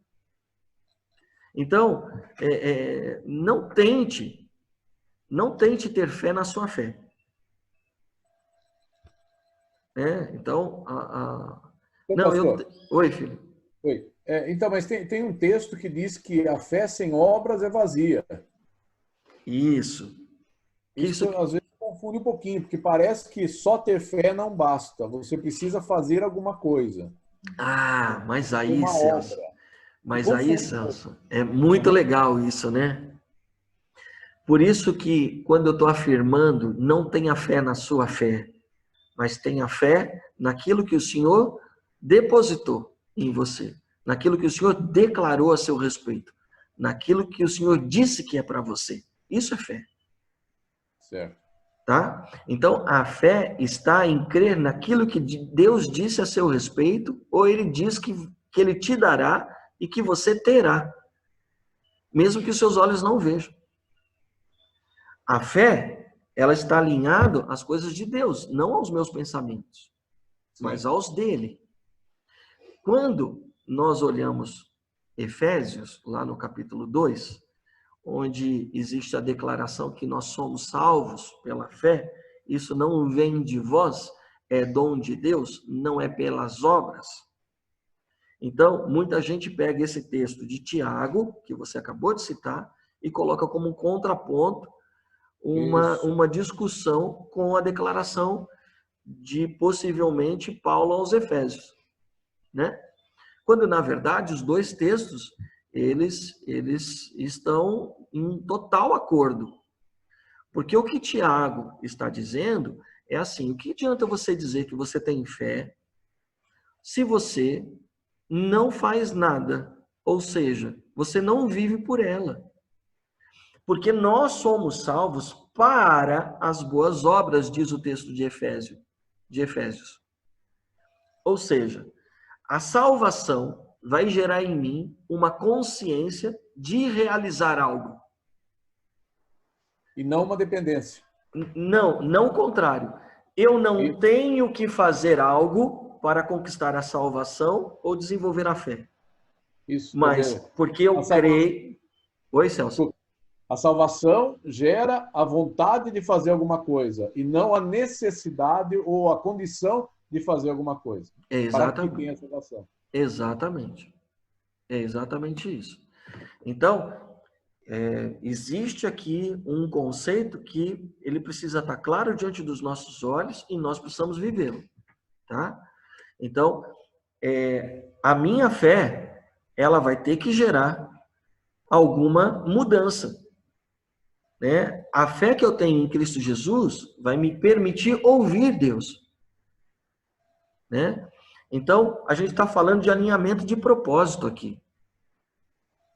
Então, não tente ter fé na sua fé. Então, Oi, filho. Oi. Então, mas tem um texto que diz que a fé sem obras é vazia. Isso às vezes confunde um pouquinho, porque parece que só ter fé não basta. Você precisa fazer alguma coisa. Ah, mas aí, uma Celso. obra. Mas aí, Celso, é muito legal isso, né? Por isso que, quando eu estou afirmando, não tenha fé na sua fé, mas tenha fé naquilo que o Senhor depositou em você, naquilo que o Senhor declarou a seu respeito, naquilo que o Senhor disse que é para você. Isso é fé. Certo. Tá? Então, a fé está em crer naquilo que Deus disse a seu respeito, ou Ele diz que Ele te dará e que você terá, mesmo que os seus olhos não vejam. A fé, ela está alinhada às coisas de Deus, não aos meus pensamentos, mas aos dele. Quando nós olhamos Efésios, lá no capítulo 2, onde existe a declaração que nós somos salvos pela fé, isso não vem de vós, é dom de Deus, não é pelas obras. Então, muita gente pega esse texto de Tiago, que você acabou de citar, e coloca como um contraponto uma discussão com a declaração de, possivelmente, Paulo aos Efésios, né? Quando, na verdade, os dois textos, eles estão em total acordo. Porque o que Tiago está dizendo é assim, o que adianta você dizer que você tem fé se você não faz nada? Ou seja, você não vive por ela. Porque nós somos salvos para as boas obras, diz o texto de Efésios. Ou seja, a salvação vai gerar em mim uma consciência de realizar algo. E não uma dependência. Não o contrário. Eu não tenho que fazer algo para conquistar a salvação ou desenvolver a fé. Isso. Mas porque eu creio... Oi, Celso. A salvação gera a vontade de fazer alguma coisa e não a necessidade ou a condição de fazer alguma coisa. Exatamente. Para que tenha a salvação. Exatamente. É exatamente isso. Então, existe aqui um conceito que ele precisa estar claro diante dos nossos olhos e nós precisamos vivê-lo, tá? Então, a minha fé, ela vai ter que gerar alguma mudança, né? A fé que eu tenho em Cristo Jesus vai me permitir ouvir Deus, né? Então, a gente está falando de alinhamento de propósito aqui,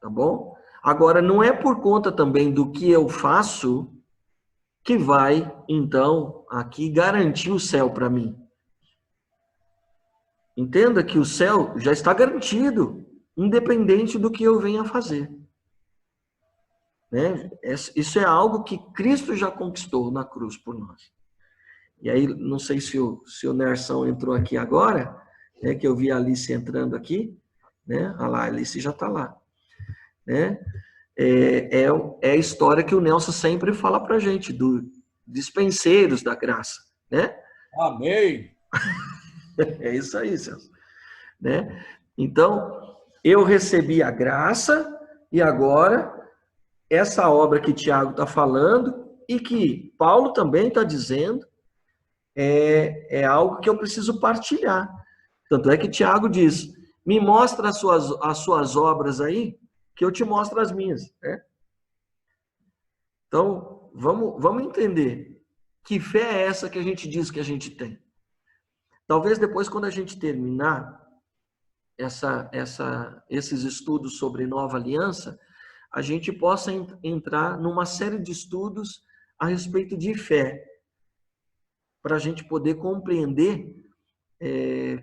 tá bom? Agora, não é por conta também do que eu faço que vai, então, aqui garantir o céu para mim. Entenda que o céu já está garantido, independente do que eu venha fazer. né? Isso é algo que Cristo já conquistou na cruz por nós. E aí, não sei se o Nerson entrou aqui agora, né, que eu vi a Alice entrando aqui, né? Olha lá, a Alice já está lá, né? É a história que o Nelson sempre fala para a gente, dos dispenseiros da graça, né? Amém! É isso aí, Celso. Né? Então, eu recebi a graça e agora essa obra que Tiago está falando e que Paulo também está dizendo é algo que eu preciso partilhar. Tanto é que Tiago diz, me mostra as suas obras aí, que eu te mostro as minhas. Né? Então, vamos entender que fé é essa que a gente diz que a gente tem. Talvez depois, quando a gente terminar esses estudos sobre nova aliança, a gente possa entrar numa série de estudos a respeito de fé, para a gente poder compreender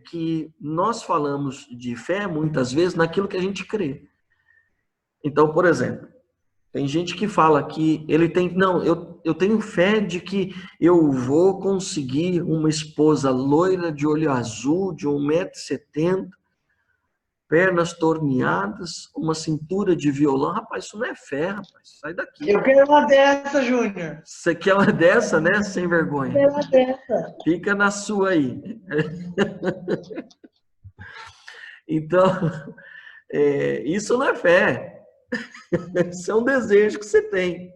que nós falamos de fé, muitas vezes, naquilo que a gente crê. Então, por exemplo, tem gente que fala que ele tem... Não, eu tenho fé de que eu vou conseguir uma esposa loira, de olho azul, de 1,70 m, pernas torneadas, uma cintura de violão. Rapaz, isso não é fé, rapaz. Sai daqui. Eu quero uma dessa, Júnior. Você quer uma dessa, né? Sem vergonha. Eu quero uma dessa. Fica na sua aí. Então, isso não é fé. Isso é um desejo que você tem.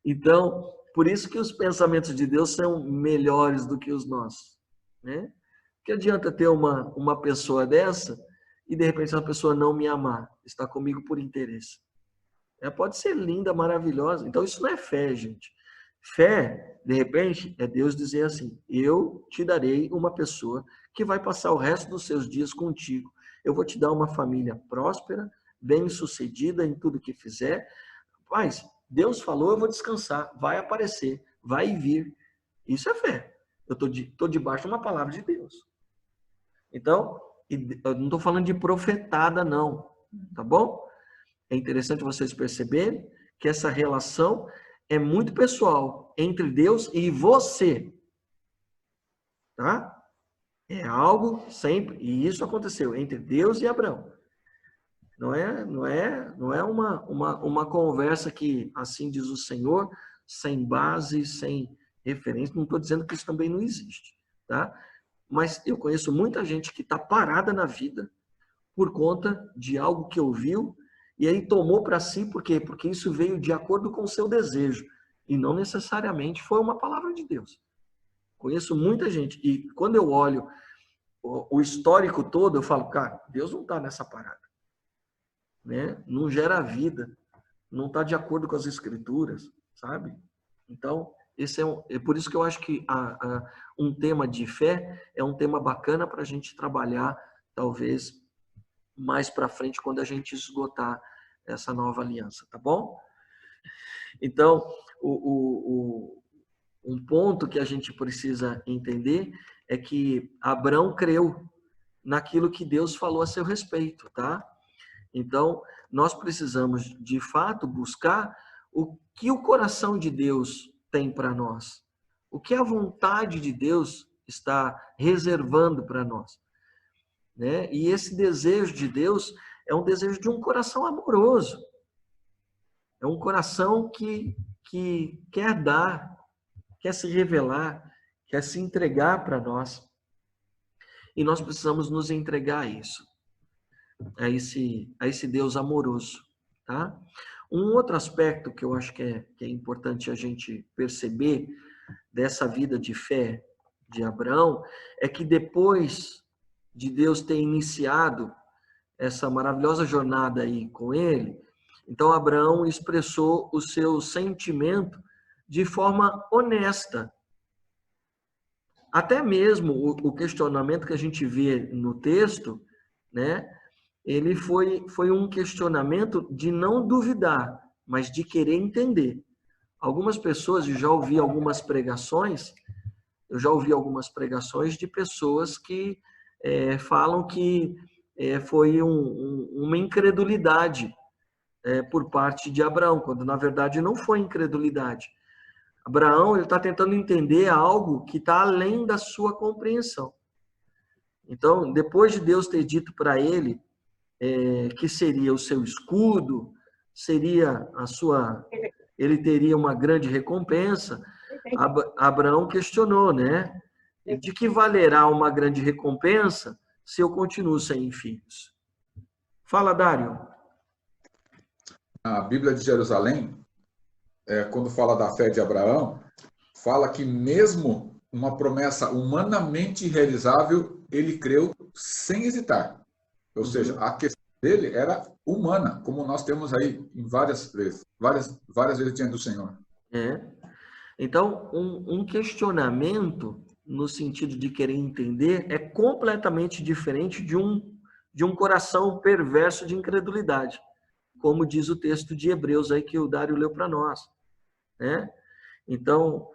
Então, por isso que os pensamentos de Deus são melhores do que os nossos, né? Que adianta ter uma pessoa dessa e de repente essa pessoa não me amar, está comigo por interesse. Pode ser linda, maravilhosa. Então isso não é fé, gente. Fé, de repente, é Deus dizer assim, eu te darei uma pessoa que vai passar o resto dos seus dias contigo. Eu vou te dar uma família próspera, bem-sucedida em tudo que fizer. Mas Deus falou, eu vou descansar. Vai aparecer, vai vir. Isso é fé. Eu estou debaixo de uma palavra de Deus. Então, eu não estou falando de profetada, não. Tá bom? É interessante vocês perceberem que essa relação é muito pessoal entre Deus e você. Tá? É algo sempre, e isso aconteceu entre Deus e Abraão. Não é uma conversa que, assim diz o Senhor, sem base, sem referência. Não estou dizendo que isso também não existe, tá? Mas eu conheço muita gente que está parada na vida por conta de algo que ouviu e aí tomou para si, por quê? Porque isso veio de acordo com o seu desejo e não necessariamente foi uma palavra de Deus. Conheço muita gente e quando eu olho o histórico todo, eu falo, cara, Deus não está nessa parada. Né? Não gera vida, não está de acordo com as escrituras, sabe? Então, esse é por isso que eu acho que um tema de fé é um tema bacana para a gente trabalhar, talvez, mais para frente, quando a gente esgotar essa nova aliança, tá bom? Então, um ponto que a gente precisa entender é que Abraão creu naquilo que Deus falou a seu respeito, tá? Então, nós precisamos, de fato, buscar o que o coração de Deus tem para nós. O que a vontade de Deus está reservando para nós. Né? E esse desejo de Deus é um desejo de um coração amoroso. É um coração que quer dar, quer se revelar, quer se entregar para nós. E nós precisamos nos entregar a isso. A esse Deus amoroso, tá? Um outro aspecto que eu acho que é importante a gente perceber dessa vida de fé de Abraão é que depois de Deus ter iniciado essa maravilhosa jornada aí com ele, então Abraão expressou o seu sentimento de forma honesta. Até mesmo o questionamento que a gente vê no texto, né? Ele foi um questionamento de não duvidar, mas de querer entender. Algumas pessoas, eu já ouvi algumas pregações de pessoas que falam que foi uma incredulidade por parte de Abraão, quando na verdade não foi incredulidade. Abraão ele está tentando entender algo que está além da sua compreensão. Então, depois de Deus ter dito para ele que seria o seu escudo, seria ele teria uma grande recompensa, Abraão questionou, né? De que valerá uma grande recompensa se eu continuo sem filhos? Fala, Dário. A Bíblia de Jerusalém, quando fala da fé de Abraão, fala que mesmo uma promessa humanamente realizável, ele creu sem hesitar. Ou seja, a questão dele era humana, como nós temos aí em várias vezes diante do Senhor. Então, um questionamento, no sentido de querer entender, é completamente diferente de um coração perverso de incredulidade, como diz o texto de Hebreus aí que o Dário leu para nós, né? Então,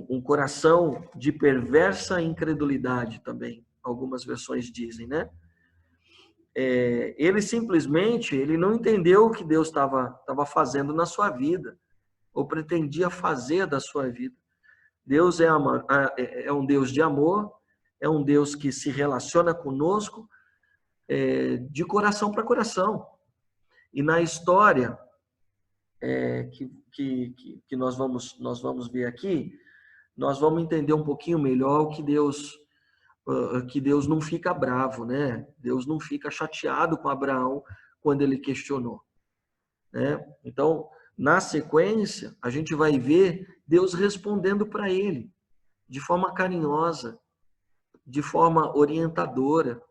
um coração de perversa incredulidade também, algumas versões dizem, né? Ele simplesmente não entendeu o que Deus estava fazendo na sua vida, ou pretendia fazer da sua vida. Deus é um Deus de amor, é um Deus que se relaciona conosco de coração para coração. E na história que nós vamos ver aqui, nós vamos entender um pouquinho melhor que Deus não fica bravo, né? Deus não fica chateado com Abraão quando ele questionou, né? Então, na sequência, a gente vai ver Deus respondendo para ele de forma carinhosa, de forma orientadora.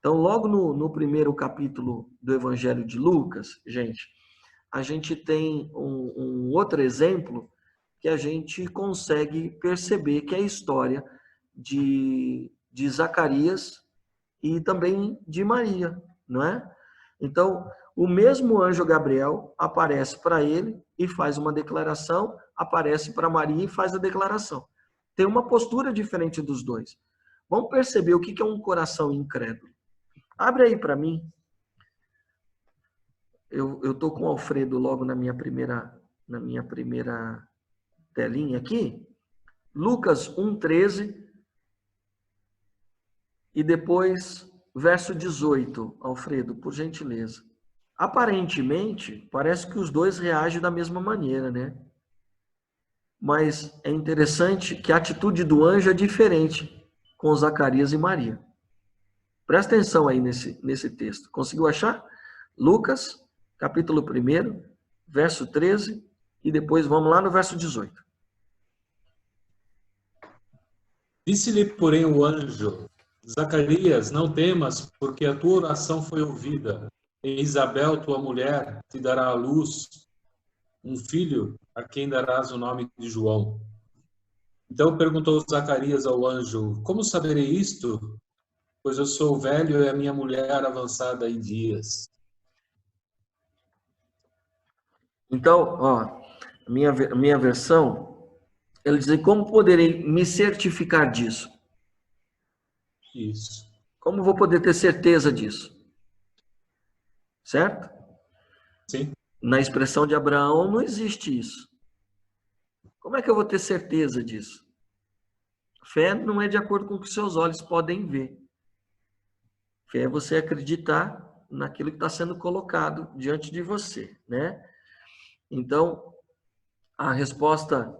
Então, logo no primeiro capítulo do Evangelho de Lucas, a gente tem um outro exemplo que a gente consegue perceber que é a história de Zacarias e também de Maria, não é? Então, o mesmo anjo Gabriel aparece para ele e faz uma declaração, aparece para Maria e faz a declaração. Tem uma postura diferente dos dois. Vamos perceber o que é um coração incrédulo. Abre aí para mim. Eu estou com o Alfredo logo na minha primeira telinha aqui. Lucas 1:13 e depois verso 18, Alfredo, por gentileza. Aparentemente, parece que os dois reagem da mesma maneira, né? Mas é interessante que a atitude do anjo é diferente com Zacarias e Maria. Presta atenção aí nesse texto. Conseguiu achar? Lucas, capítulo 1, verso 13, e depois vamos lá no verso 18. Disse-lhe, porém, o anjo: Zacarias, não temas, porque a tua oração foi ouvida. E Isabel, tua mulher, te dará à luz um filho, a quem darás o nome de João. Então perguntou Zacarias ao anjo: Como saberei isto? Pois eu sou velho e a minha mulher avançada em dias. Então, a minha versão, ele diz: como poderei me certificar disso? Isso. Como vou poder ter certeza disso? Certo? Sim. Na expressão de Abraão não existe isso. Como é que eu vou ter certeza disso? Fé não é de acordo com o que seus olhos podem ver. Fé é você acreditar naquilo que está sendo colocado diante de você, né? Então, a resposta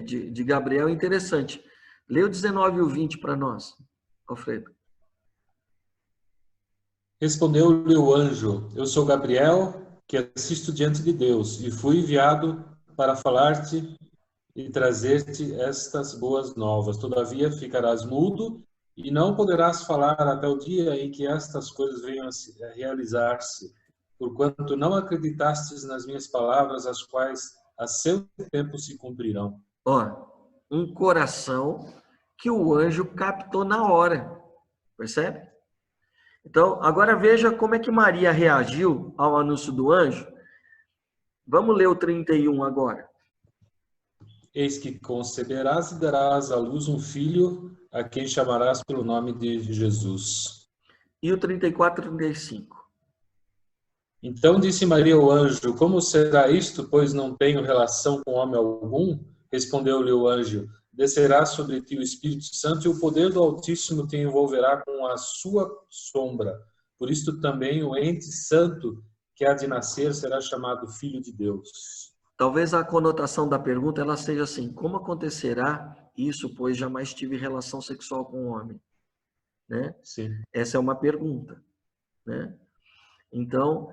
de Gabriel é interessante. Lê o 19 e o 20 para nós, Alfredo. Respondeu-lhe o anjo: Eu sou Gabriel, que assisto diante de Deus, e fui enviado para falar-te e trazer-te estas boas novas. Todavia ficarás mudo e não poderás falar até o dia em que estas coisas venham a realizar-se, porquanto não acreditastes nas minhas palavras, as quais a seu tempo se cumprirão. Um coração que o anjo captou na hora, percebe? Então, agora veja como é que Maria reagiu ao anúncio do anjo. Vamos ler o 31 agora. Eis que conceberás e darás à luz um filho, a quem chamarás pelo nome de Jesus. E o 34 e 35. Então disse Maria ao anjo: Como será isto, pois não tenho relação com homem algum? Respondeu-lhe o anjo: Descerá sobre ti o Espírito Santo, e o poder do Altíssimo te envolverá com a sua sombra. Por isto também o ente santo que há de nascer será chamado Filho de Deus. Talvez a conotação da pergunta ela seja assim: como acontecerá isso, pois jamais tive relação sexual com um homem? Né? Sim. Essa é uma pergunta, né? Então,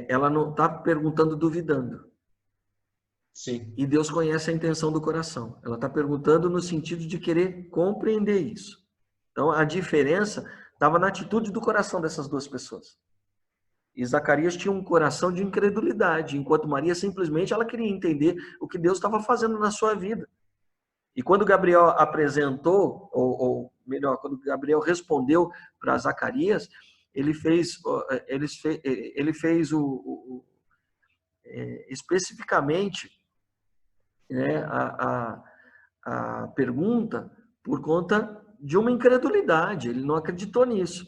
ela não está perguntando duvidando. Sim. E Deus conhece a intenção do coração. Ela está perguntando no sentido de querer compreender isso. Então, a diferença estava na atitude do coração dessas duas pessoas. E Zacarias tinha um coração de incredulidade, enquanto Maria simplesmente ela queria entender o que Deus estava fazendo na sua vida. E quando Gabriel apresentou, ou melhor, quando Gabriel respondeu para Zacarias, ele fez especificamente, né, a pergunta por conta de uma incredulidade. Ele não acreditou nisso.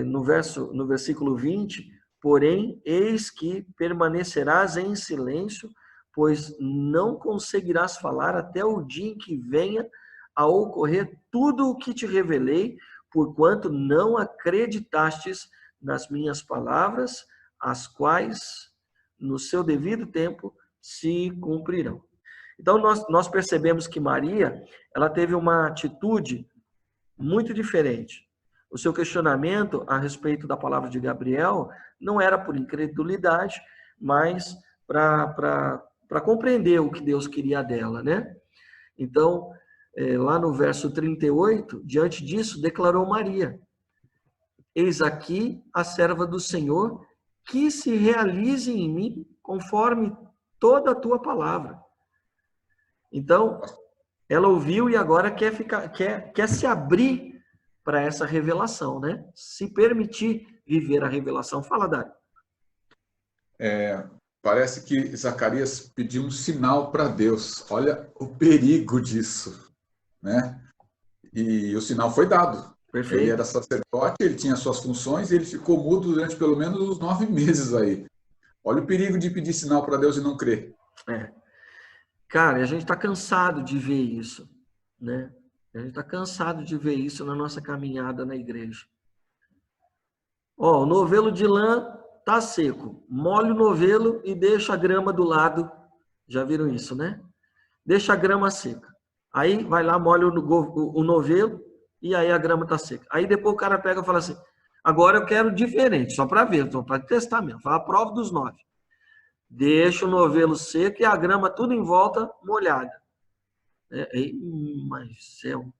No versículo 20, porém, eis que permanecerás em silêncio, pois não conseguirás falar até o dia em que venha a ocorrer tudo o que te revelei, porquanto não acreditastes nas minhas palavras, as quais, no seu devido tempo, se cumprirão. Então, nós percebemos que Maria, ela teve uma atitude muito diferente. O seu questionamento a respeito da palavra de Gabriel não era por incredulidade, mas para compreender o que Deus queria dela, né? Então, lá no verso 38, diante disso, declarou Maria: Eis aqui a serva do Senhor, que se realize em mim conforme toda a tua palavra. Então, ela ouviu e agora quer se abrir para essa revelação, né? Se permitir viver a revelação. Fala, Dário. Parece que Zacarias pediu um sinal para Deus. Olha o perigo disso, né? E o sinal foi dado. Perfeito. Ele era sacerdote, ele tinha suas funções e ele ficou mudo durante pelo menos uns 9 meses aí. Olha o perigo de pedir sinal para Deus e não crer. Cara, a gente está cansado de ver isso, né? A gente está cansado de ver isso na nossa caminhada na igreja. Ó, o novelo de lã tá seco. Molha o novelo e deixa a grama do lado. Já viram isso, né? Deixa a grama seca. Aí vai lá, molha o novelo e aí a grama tá seca. Aí depois o cara pega e fala assim: agora eu quero diferente, só para ver, só para testar mesmo. Fala a prova dos 9. Deixa o novelo seco e a grama tudo em volta molhada. Mas céu.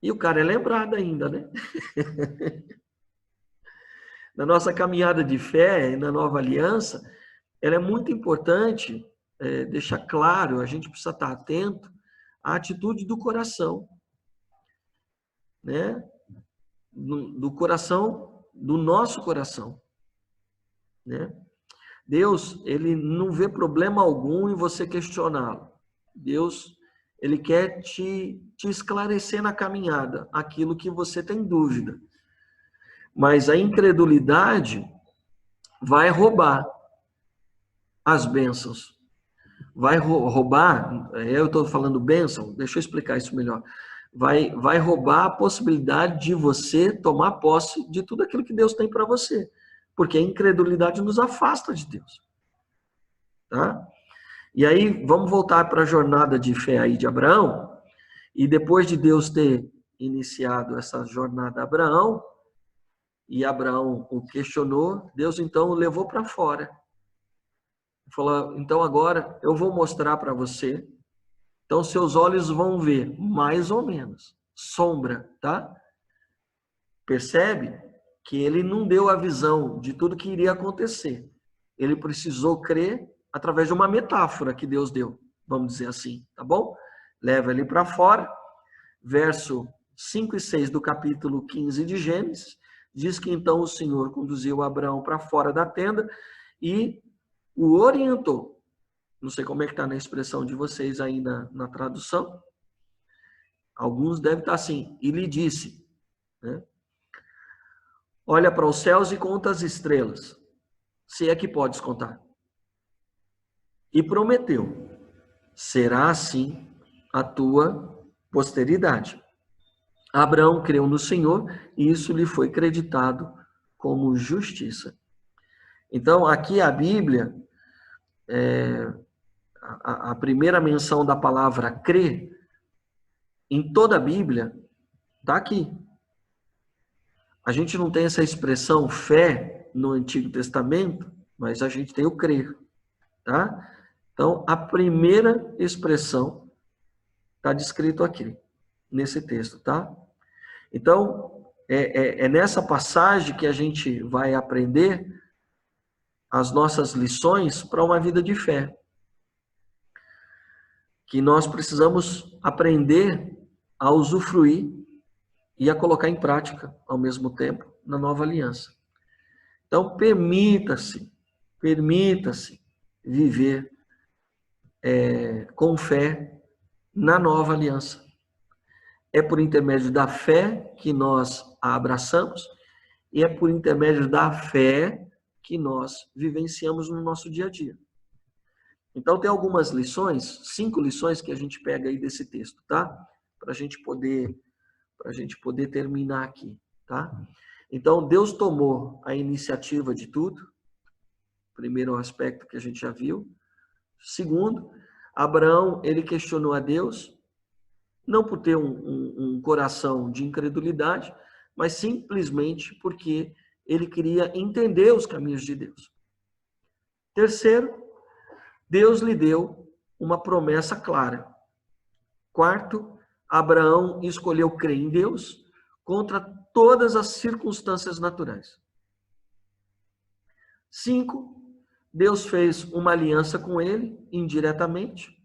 E o cara é lembrado ainda, né? Na nossa caminhada de fé e na nova aliança, ela é muito importante deixar claro, a gente precisa estar atento à atitude do coração, né? Do coração, do nosso coração, né? Deus, ele não vê problema algum em você questioná-lo. Deus, ele quer te esclarecer na caminhada aquilo que você tem dúvida. Mas a incredulidade vai roubar as bênçãos. Vai roubar, eu estou falando bênção, deixa eu explicar isso melhor. Vai roubar a possibilidade de você tomar posse de tudo aquilo que Deus tem para você. Porque a incredulidade nos afasta de Deus. Tá? E aí, vamos voltar para a jornada de fé aí de Abraão. E depois de Deus ter iniciado essa jornada a Abraão, e Abraão o questionou, Deus então o levou para fora. Falou: então agora eu vou mostrar para você. Então seus olhos vão ver, mais ou menos, sombra, tá? Percebe que ele não deu a visão de tudo que iria acontecer. Ele precisou crer através de uma metáfora que Deus deu, vamos dizer assim, tá bom? Leva ele para fora, verso 5 e 6 do capítulo 15 de Gênesis, diz que então o Senhor conduziu Abraão para fora da tenda e o orientou. Não sei como é que está na expressão de vocês aí na tradução. Alguns devem estar assim. E lhe disse, né? olha para os céus e conta as estrelas, se é que podes contar. E prometeu, será assim a tua posteridade. Abraão creu no Senhor e isso lhe foi creditado como justiça. Então, aqui a Bíblia, a primeira menção da palavra crer, em toda a Bíblia, está aqui. A gente não tem essa expressão fé no Antigo Testamento, mas a gente tem o crer, tá? Então, a primeira expressão está descrito aqui, nesse texto, tá? Então, é nessa passagem que a gente vai aprender as nossas lições para uma vida de fé. Que nós precisamos aprender a usufruir e a colocar em prática, ao mesmo tempo, na nova aliança. Então, permita-se viver com fé na nova aliança. É por intermédio da fé que nós a abraçamos e é por intermédio da fé que nós vivenciamos no nosso dia a dia. Então, tem algumas lições, 5 lições que a gente pega aí desse texto, tá? Para a gente poder terminar aqui, tá? Então, Deus tomou a iniciativa de tudo. Primeiro aspecto que a gente já viu. Segundo, Abraão, ele questionou a Deus, não por ter um coração de incredulidade, mas simplesmente porque ele queria entender os caminhos de Deus. Terceiro, Deus lhe deu uma promessa clara. Quarto, Abraão escolheu crer em Deus contra todas as circunstâncias naturais. 5, Deus fez uma aliança com ele, indiretamente,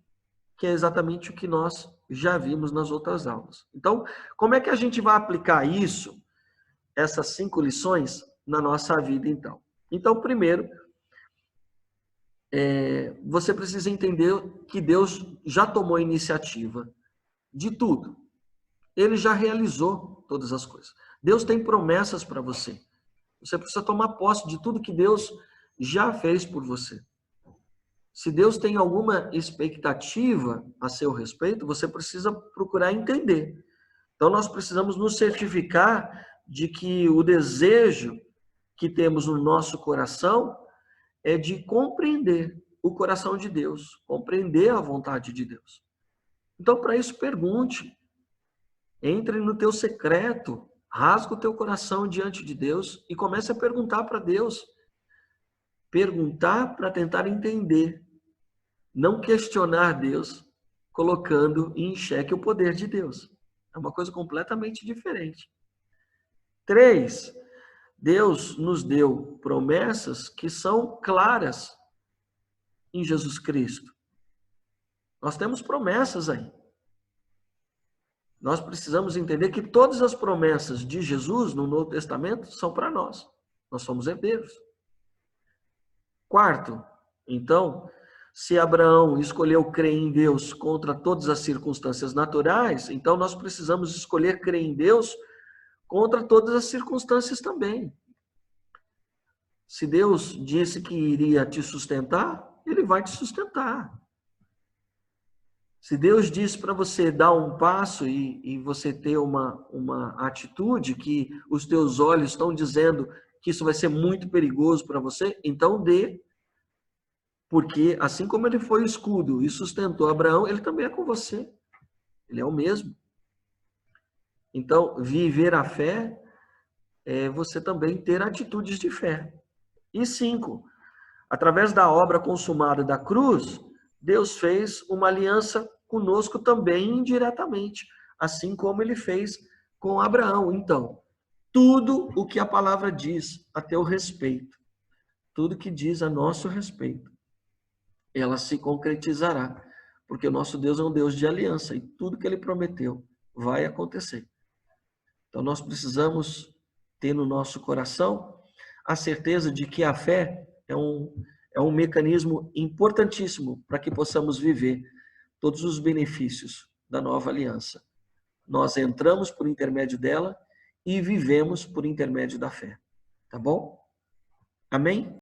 que é exatamente o que nós já vimos nas outras aulas. Então, como é que a gente vai aplicar isso, essas 5 lições, na nossa vida, então? Então, primeiro, você precisa entender que Deus já tomou a iniciativa de tudo. Ele já realizou todas as coisas. Deus tem promessas para você. Você precisa tomar posse de tudo que Deus já fez por você. Se Deus tem alguma expectativa a seu respeito, você precisa procurar entender. Então, nós precisamos nos certificar de que o desejo que temos no nosso coração é de compreender o coração de Deus, compreender a vontade de Deus. Então, para isso, pergunte. Entre no teu secreto, rasga o teu coração diante de Deus e comece a perguntar para Deus. Perguntar para tentar entender. Não questionar Deus, colocando em xeque o poder de Deus. É uma coisa completamente diferente. 3, Deus nos deu promessas que são claras em Jesus Cristo. Nós temos promessas aí. Nós precisamos entender que todas as promessas de Jesus no Novo Testamento são para nós. Nós somos herdeiros. 4, então, se Abraão escolheu crer em Deus contra todas as circunstâncias naturais, então nós precisamos escolher crer em Deus contra todas as circunstâncias também. Se Deus disse que iria te sustentar, Ele vai te sustentar. Se Deus disse para você dar um passo e você ter uma atitude que os teus olhos estão dizendo que isso vai ser muito perigoso para você, então dê. Porque assim como ele foi o escudo e sustentou Abraão, ele também é com você. Ele é o mesmo. Então, viver a fé é você também ter atitudes de fé. E 5, através da obra consumada da cruz, Deus fez uma aliança conosco também indiretamente, assim como ele fez com Abraão. Então, tudo o que a palavra diz a teu respeito, tudo que diz a nosso respeito, ela se concretizará, porque o nosso Deus é um Deus de aliança e tudo que ele prometeu vai acontecer. Então nós precisamos ter no nosso coração a certeza de que a fé é um mecanismo importantíssimo para que possamos viver todos os benefícios da nova aliança. Nós entramos por intermédio dela e vivemos por intermédio da fé. Tá bom? Amém?